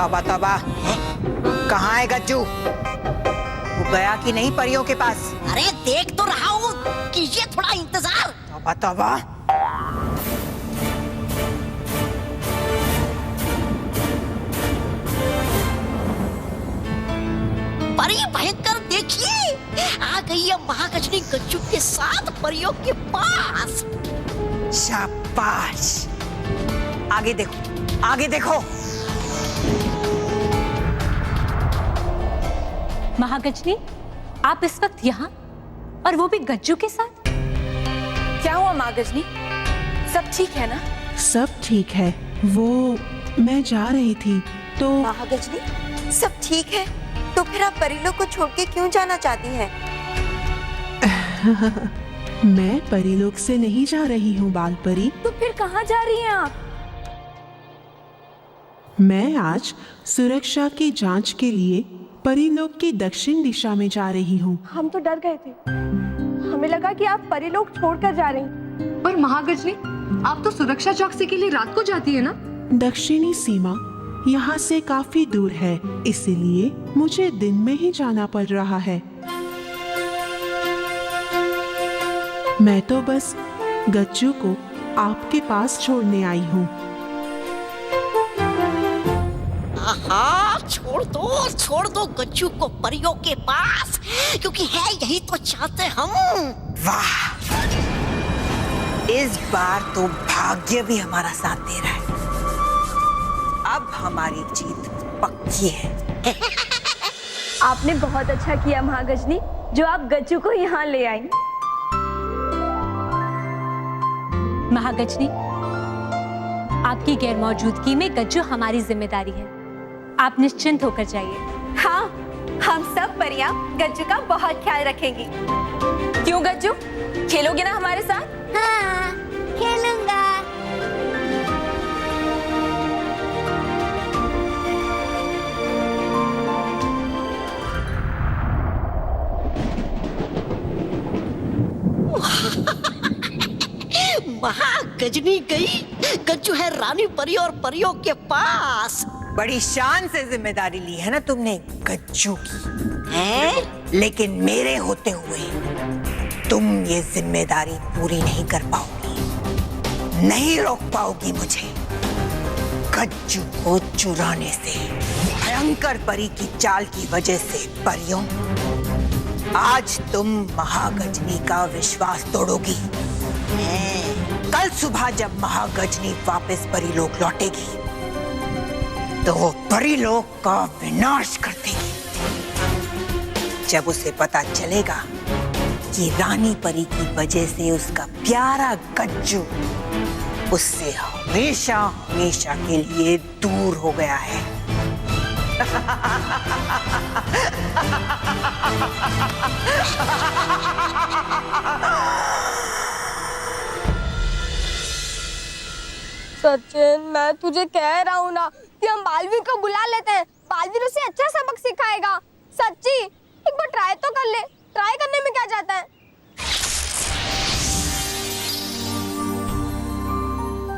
तौबा तौबा, कहाँ है गज्जू? वो गया कि नहीं परियों के पास? अरे देख तो रहा हूँ, कीजिए थोड़ा इंतजार। तौबा तौबा। परी भयंकर, देखिए आ गई है महागजनी गज्जू के साथ परियों के पास। शाबाश, आगे देखो, आगे देखो। महागजनी, आप इस वक्त यहाँ, और वो भी गज्जू के साथ? क्या हुआ महागजनी, सब ठीक है ना? सब ठीक है। वो मैं जा रही थी तो। महागजनी सब ठीक है तो फिर आप परिलोक को छोड़ के क्यों जाना चाहती हैं? मैं परीलोक से नहीं जा रही हूँ बाल परी। तो फिर कहाँ जा रही हैं आप? मैं आज सुरक्षा की जांच के लिए परीलोक की दक्षिण दिशा में जा रही हूँ। हम तो डर गए थे, हमें लगा कि आप परिलोक छोड़कर जा रही हैं। पर महागजनी, आप तो सुरक्षा चौकसी के लिए रात को जाती है ना? दक्षिणी सीमा यहाँ से काफी दूर है, इसलिए मुझे दिन में ही जाना पड़ रहा है। मैं तो बस गज्जू को आपके पास छोड़ने आई हूँ। छोड़ दो गज्जू को परियों के पास, क्योंकि है यही तो चाहते हम। वाह, इस बार तो भाग्य भी हमारा साथ दे रहा है। अब हमारी जीत पक्की है। आपने बहुत अच्छा किया महागजनी, जो आप गज्जू को यहाँ ले आई। महागजनी, आपकी गैर मौजूदगी में गज्जू हमारी जिम्मेदारी है। आप निश्चिंत होकर जाइए। हाँ, हम सब परियां गज्जू का बहुत ख्याल रखेंगी। क्यों गज्जू, खेलोगे ना हमारे साथ? हाँ, खेलूंगा। महागजनी गई, गज्जू है रानी परी और परियों के पास। बड़ी शान से जिम्मेदारी ली है ना तुमने गज्जू की, हैं? लेकिन मेरे होते हुए तुम ये जिम्मेदारी पूरी नहीं कर पाओगी, नहीं रोक पाओगी मुझे गज्जू को चुराने से। भयंकर परी की चाल की वजह से परियों, आज तुम महागजनी का विश्वास तोड़ोगी। कल सुबह जब महागजनी वापस परीलोक लौटेगी तो वो परीलोक का विनाश कर देगी। जब उसे पता चलेगा कि रानी परी की वजह से उसका प्यारा गज्जू उससे हमेशा हमेशा के लिए दूर हो गया है। सचिन, मैं तुझे कह रहा हूँ ना कि हम बालवीर को बुला लेते हैं, बालवीर उसे अच्छा सबक सिखाएगा। सच्ची, एक बार ट्राई तो कर ले, ट्राई करने में क्या जाता है।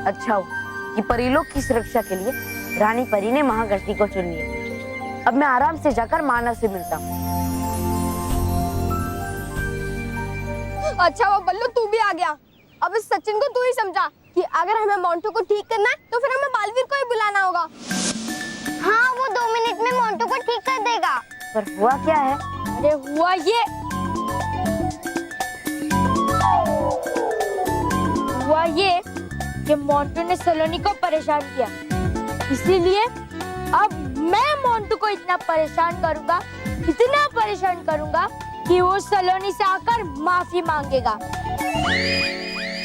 अच्छा हो कि परीलोक की सुरक्षा के लिए रानी परी ने महागजनी को चुन लिया। अब मैं आराम से जाकर मानव से मिलता हूँ। अच्छा वो बल्लू, तू भी आ गया। अब इस सचिन को तू ही समझा कि अगर हमें मोंटू को ठीक करना है तो फिर हमें बालवीर को ही बुलाना होगा। हाँ, वो 2 मिनट में मोंटू को ठीक कर देगा। पर हुआ क्या है? अरे हुआ ये कि मोंटू ने सलोनी को परेशान किया, इसीलिए अब मैं मोंटू को इतना परेशान करूंगा कि वो सलोनी से आकर माफी मांगेगा।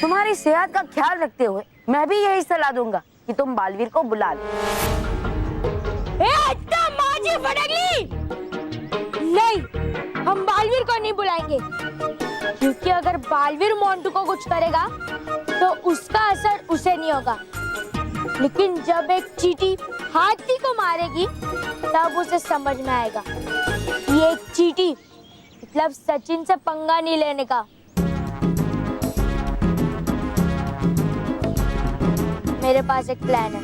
तुम्हारी सेहत का ख्याल रखते हुए मैं भी यही सलाह दूंगा कि तुम बालवीर को बुला लो। नहीं, हम बालवीर को नहीं बुलाएंगे, क्योंकि अगर बालवीर मोंटू को कुछ करेगा तो उसका असर उसे नहीं होगा, लेकिन जब एक चींटी हाथी को मारेगी तब उसे समझ में आएगा ये एक चींटी मतलब सचिन से पंगा नहीं लेने का। मेरे पास एक प्लान है।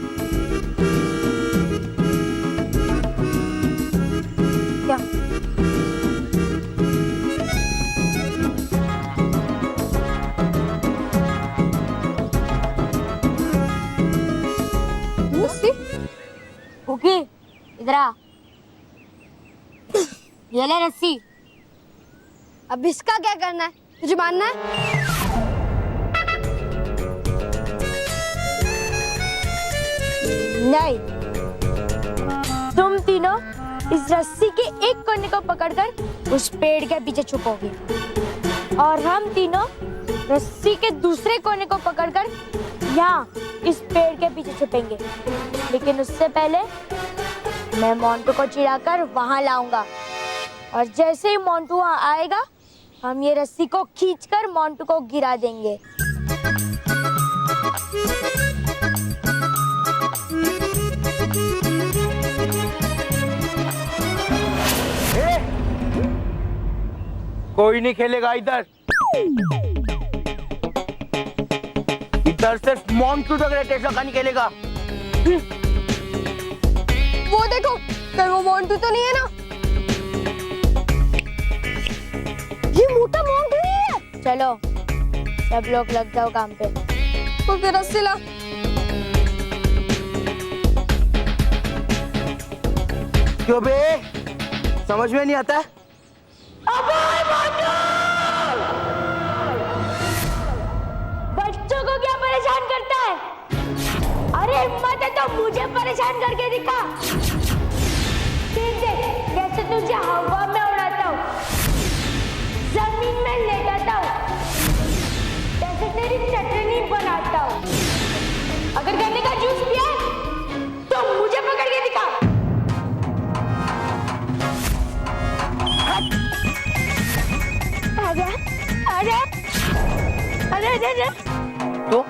इधर आ। ये ले रस्सी। अब इसका क्या करना है? तुझे मानना है? नहीं, तुम तीनों इस रस्सी के एक कोने को पकड़कर उस पेड़ के पीछे छुपोगे और हम तीनों रस्सी के दूसरे कोने को पकड़कर यहाँ इस पेड़ के पीछे छुपेंगे। लेकिन उससे पहले मैं मोंटू को चिढ़ाकर वहां लाऊंगा और जैसे ही मोंटू वहां आएगा हम ये रस्सी को खींचकर मोंटू को गिरा देंगे। कोई नहीं खेलेगा इधर। इधर सिर्फ मोंटू द ग्रेटेस्ट लड़का नहीं खेलेगा। वो देखो, पर वो मोंटू तो नहीं है ना? ये मोटा मोंटू ही है। चलो सब लोग लग जाओ काम पे। तो फिर रस्सी ला। क्यों बे? समझ में नहीं आता? बच्चों को क्या परेशान करता है? अरे हिम्मत है तो मुझे परेशान करके दिखा। देख कैसे तुझे हवा में उड़ाता हूँ, जमीन में लेटाता हूँ, कैसे तेरी चटनी बनाता हूँ। अगर गन्ने का जूस पिया है तो मुझे पकड़ के दिखा। आजा, आजा, आजा, आजा, आजा। तो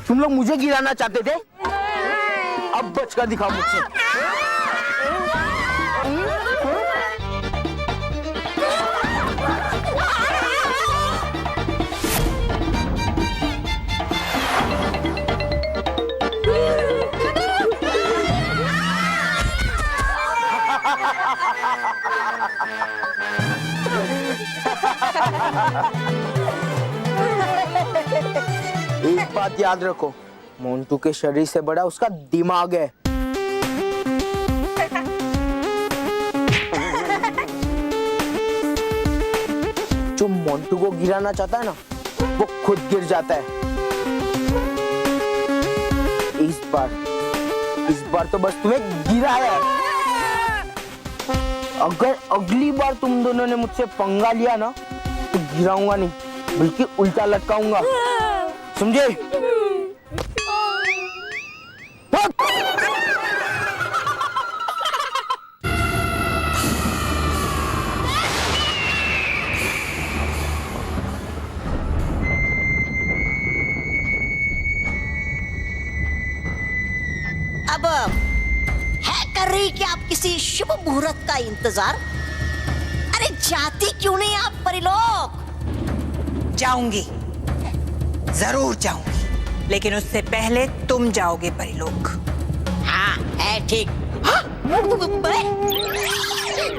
तुम लोग मुझे गिराना चाहते थे, अब बचकर दिखाओ मुझसे। एक बात याद रखो, मोंटू के शरीर से बड़ा उसका दिमाग है। जो मोंटू को गिराना चाहता है ना, वो खुद गिर जाता है। इस बार तो बस तुम्हें गिराया है। अगर अगली बार तुम दोनों ने मुझसे पंगा लिया ना, तो गिराऊंगा नहीं, बल्कि उल्टा लटकाऊंगा, समझे? अब है कर रही कि आप किसी शुभ मुहूर्त का इंतजार? अरे जाती क्यों नहीं आप परिलोक? जाऊंगी, जरूर जाऊंगी, लेकिन उससे पहले तुम जाओगे परिलोक। हाँ है ठीक। हाँ?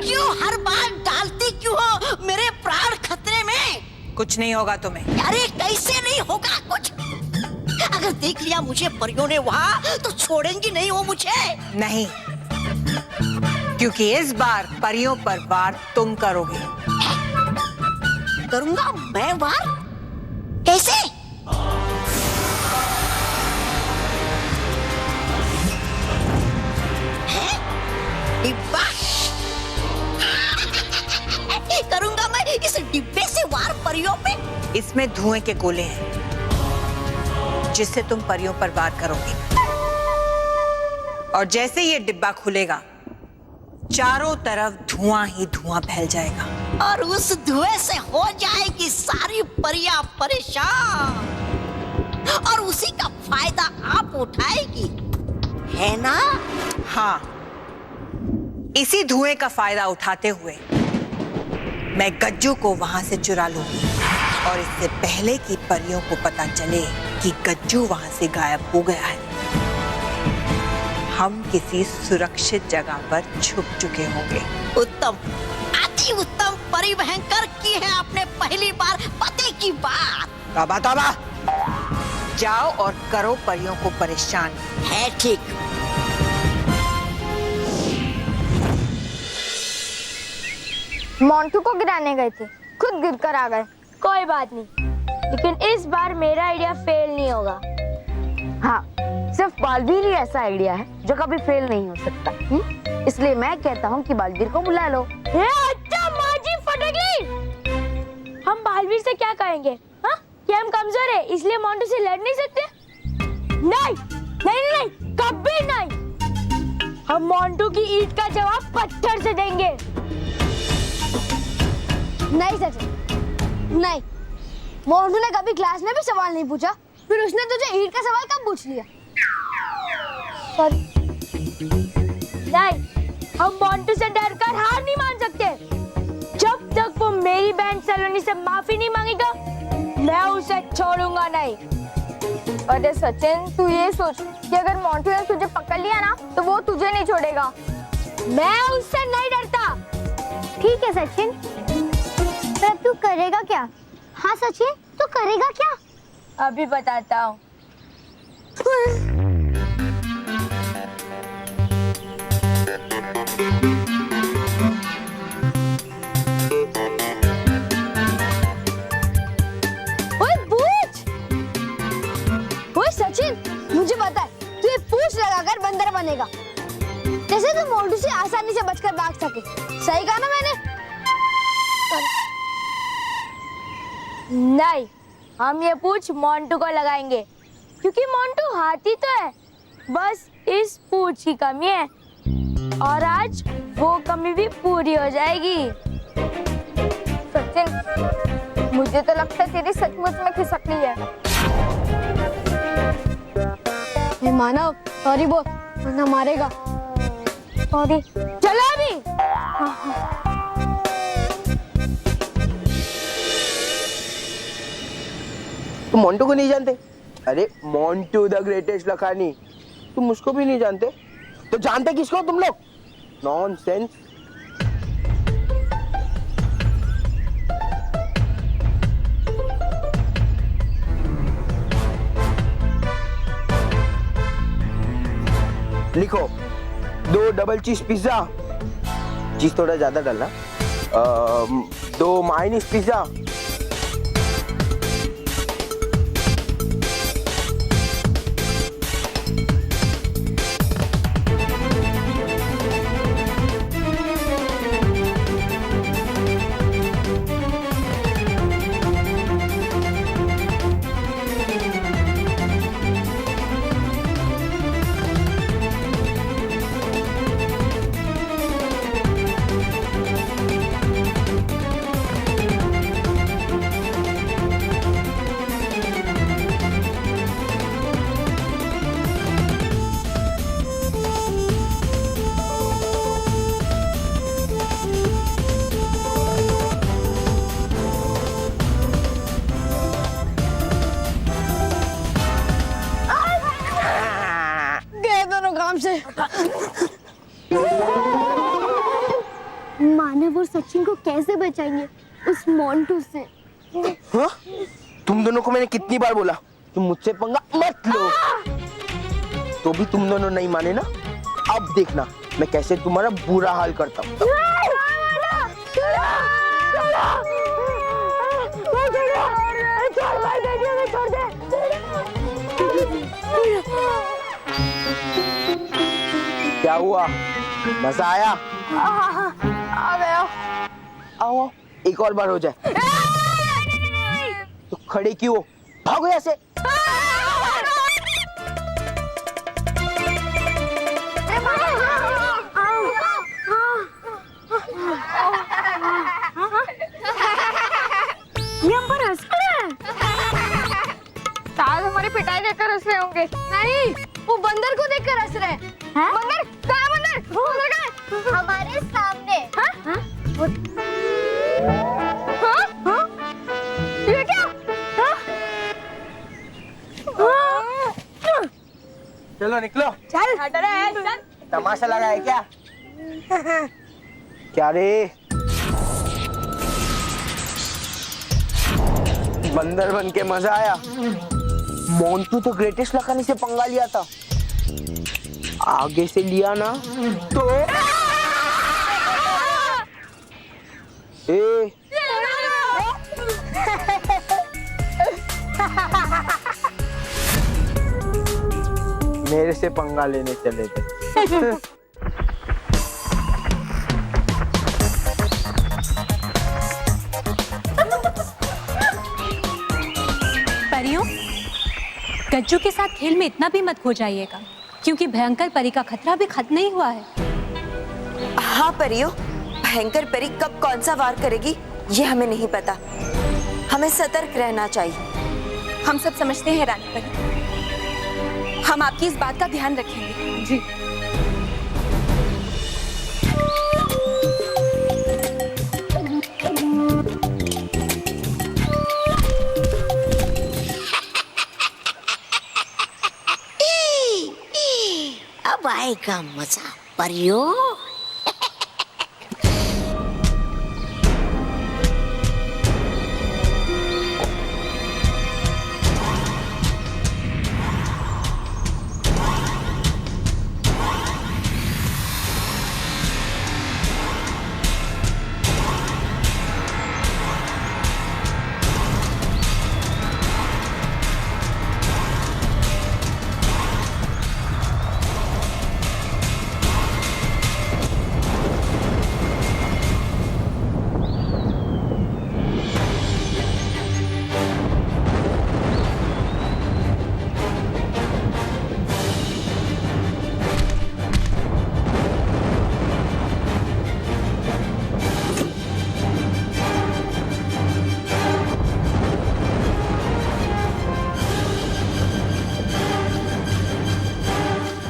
क्यों हर बार डालती क्यों हो मेरे प्राण खतरे में? कुछ नहीं होगा तुम्हें। अरे कैसे नहीं होगा कुछ? अगर देख लिया मुझे परियों ने वहाँ, तो छोड़ेंगी नहीं वो मुझे। नहीं, क्योंकि इस बार परियों पर वार तुम करोगे। करूंगा मैं वार? कैसे? डिब्बा करूंगा मैं इस डिब्बे से वार परियों पे? इसमें धुएं के गोले हैं, जिससे तुम परियों पर वार करोगे। और जैसे ये डिब्बा खुलेगा, चारों तरफ धुआं ही धुआं फैल जाएगा। और उस धुएं से हो जाएगी सारी परियां परेशान, और उसी का फायदा आप उठाएगी, है ना? हाँ, इसी धुएं का फायदा उठाते हुए मैं गज्जू को वहां से चुरा लूंगी, और इससे पहले कि परियों को पता चले कि गज्जू वहां से गायब हो गया है, हम किसी सुरक्षित जगह पर छुप चुके होंगे। उत्तम, अति उत्तम। परी भयंकर की है आपने पहली बार पते की बात। तौबा तौबा, जाओ और करो परियों को परेशान। है ठीक। मोंटू को गिराने गए थे, खुद गिर कर आ गए। कोई बात नहीं, लेकिन इस बार मेरा आइडिया फेल नहीं होगा। हाँ, सिर्फ बालवीर ही ऐसा आइडिया है जो कभी फेल नहीं हो सकता। इसलिए मैं कहता हूँ कि बालवीर को बुला लो। अच्छा माँ जी, फटक गई। हम बालवीर से क्या कहेंगे? हाँ, कि हम कमजोर है इसलिए मोंटू से लड़ नहीं सकते? नहीं नहीं नहीं, कभी नहीं। हम मोंटू की ईंट का जवाब पत्थर से देंगे। नहीं सचिन, नहीं। मोंटू ने कभी क्लास में भी सवाल नहीं पूछा, फिर उसने तुझे ईंट का सवाल कब पूछ लिया? नहीं, हम मोंटू से डरकर हार नहीं मान सकते। जब तक वो मेरी बहन सलोनी से माफी नहीं मांगेगा, मैं उसे छोड़ूंगा नहीं। अरे सचिन, तू ये सोच कि अगर मोंटू ने तुझे पकड़ लिया ना, तो वो तुझे नहीं छोड़ेगा। मैं उससे नहीं डरता। ठीक है सचिन, पर तू करेगा क्या? हाँ सचिन, तू करेगा क्या? अभी बताता हूँ। सचिन, मुझे पता है तू ये पूंछ लगाकर बंदर बनेगा, जैसे तू मोंटू से आसानी से बचकर भाग सके। सही कहा ना मैंने? नहीं, हम ये पूंछ मोंटू को लगाएंगे, क्योंकि मोंटू हाथी तो है, बस इस पूंछ की कमी है, और आज वो कमी भी पूरी हो जाएगी। सचिन, मुझे तो लगता है तेरी सचमुच में खिसकनी है। मानव, सॉरी बोल, वरना मारेगा। सॉरी। चलो अभी। तुम मोंटू को नहीं जानते? अरे मोंटू द ग्रेटेस्ट लखानी, तुम उसको भी नहीं जानते? तो जानते किसको तुम लोग? नॉनसेंस। लिखो 2 डबल चीज पिज्जा, चीज थोड़ा ज्यादा डालना, 2 मायोनीज पिज्जा, मानव और सचिन को कैसे बचाएंगे उस मोंटू से? हाँ? तुम दोनों को मैंने कितनी बार बोला तुम मुझसे पंगा मत लो, तो भी तुम दोनों नहीं माने ना। अब देखना मैं कैसे तुम्हारा बुरा हाल करता हूँ। क्या हुआ, मजा आया? आ गया। आओ एक और बार हो जाए। तो खड़े क्यों, भागो यहाँ से। होंगे। नहीं, वो बंदर को देखकर हंस रहे हैं। बंदर कहाँ? बंदर कहाँ? हमारे सामने। हाँ? हाँ? ये क्या? चलो निकलो। चल तमाशा लगा है क्या? क्या रे? बंदर बन के मजा आया। मोंटू तो ग्रेटेस्ट लखानी से पंगा लिया था, आगे से लिया ना तो मेरे से पंगा लेने चले थे। परियों, गज्जू के साथ खेल में इतना भी मत खो जाइएगा, क्योंकि भयंकर परी का खतरा भी खत्म नहीं हुआ है। हाँ परियों, भयंकर परी कब कौन सा वार करेगी ये हमें नहीं पता। हमें सतर्क रहना चाहिए। हम सब समझते हैं रानी परी, हम आपकी इस बात का ध्यान रखेंगे। जी। अब आएगा मजा परियों।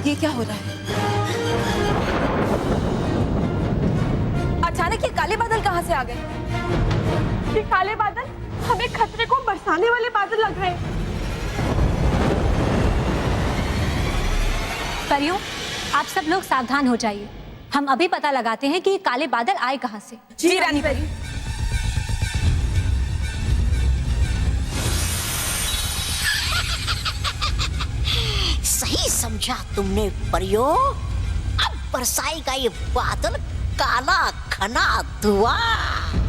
ये क्या हो रहा है? अचानक ये काले बादल कहाँ से आ गए? ये काले बादल हमें खतरे को बरसाने वाले बादल लग रहे हैं। परियों, आप सब लोग सावधान हो जाइए। हम अभी पता लगाते हैं कि ये काले बादल आए कहाँ से। जी रानी परी। सही समझा तुमने परियों। अब बरसाएगा ये बादल काला घना धुआं।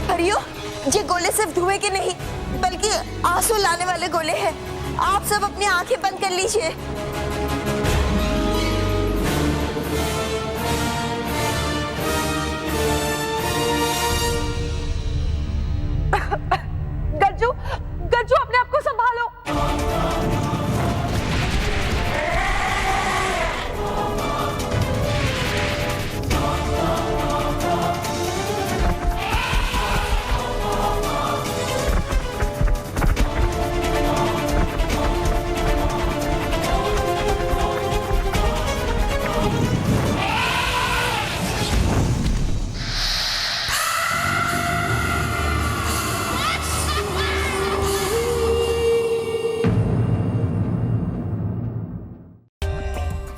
परियों, ये गोले सिर्फ धुएं के नहीं बल्कि आंसू लाने वाले गोले हैं। आप सब अपनी आंखें बंद कर लीजिए। गज्जू, गज्जू अपने आप को संभालो।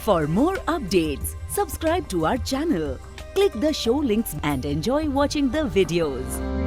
For more updates, subscribe to our channel, click the show links and enjoy watching the videos.